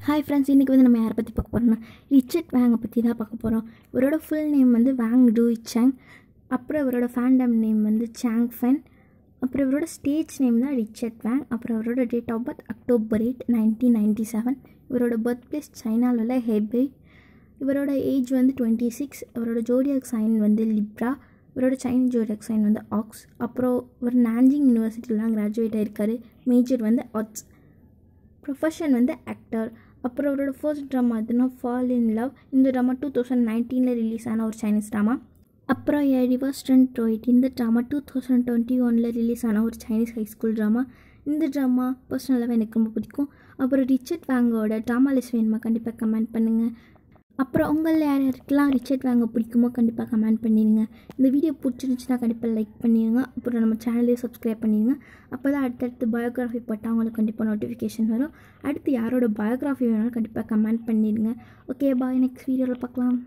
Hi friends, இன்றைக்கி வந்து நம்ம யாரை பற்றி பார்க்க போகிறோம்னா ரிச்சர்ட் வேங்கை பற்றி தான் பார்க்க போகிறோம். இவரோட ஃபுல் நேம் வந்து வேங் டூய் சாங். அப்புறம் இவரோட ஃபேண்டம் நேம் வந்து சாங் ஃபென். அப்புறம் இவரோட ஸ்டேஜ் நேம் தான் ரிச்சர்ட் வேங். அப்புறம் இவரோட டேட் ஆஃப் பர்த் October 8, 1997. இவரோட பர்த் பிளேஸ் சைனாவில் உள்ள ஹெபே. இவரோட ஏஜ் வந்து 26. இவரோட ஜோடியாக் சைன் வந்து லிப்ரா. இவரோட சைன் ஜோடியாக் சைன் வந்து ஆக்ஸ். அப்புறம் இவர் நான்ஜிங் யூனிவர்சிட்டிலாம் கிராஜுவேட் ஆகிருக்காரு. மேஜர் வந்து ஆர்ட்ஸ். ப்ரொஃபஷன் வந்து ஆக்டர். அப்புறம் அவரோட ஃபர்ஸ்ட் ட்ராமா எதுனா ஃபால் இன் லவ். இந்த ட்ராமா 2019 ரிலீஸ் ஆன ஒரு சைனீஸ் ட்ராமா. அப்புறம் ஏ ரிவர்ஸ் ட்ரெண்ட் ட்ரோயிட். இந்த ட்ராமா 2021 ரிலீஸ் ஆன ஒரு சைனீஸ் ஹை ஸ்கூல் ட்ராமா. இந்த ட்ராமா பர்சனலாகவே எனக்கு ரொம்ப பிடிக்கும். அப்புறம் ரிச்சர்ட் வேங்கோட ட்ராமா லிஸ்ட் வேணுமா கண்டிப்பாக கமெண்ட் பண்ணுங்கள். அப்புறம் உங்களில் யாருக்கெல்லாம் ரிச்சர்ட் வேங்கை பிடிக்குமோ கண்டிப்பாக கமெண்ட் பண்ணிடுங்க. இந்த வீடியோ பிடிச்சிருந்துச்சுன்னா கண்டிப்பாக லைக் பண்ணிடுங்க. அப்புறம் நம்ம சேனலையும் சப்ஸ்கிரைப் பண்ணிடுங்க. அப்போ தான் அடுத்தடுத்து பயோகிராஃபி போட்டால் அவங்களுக்கு கண்டிப்பாக நோட்டிஃபிகேஷன் வரும். அடுத்து யாரோட பயோகிராஃபி வேணாலும் கண்டிப்பாக கமெண்ட் பண்ணிடுங்க. ஓகே, பாய். நெக்ஸ்ட் வீடியோவில் பார்க்கலாம்.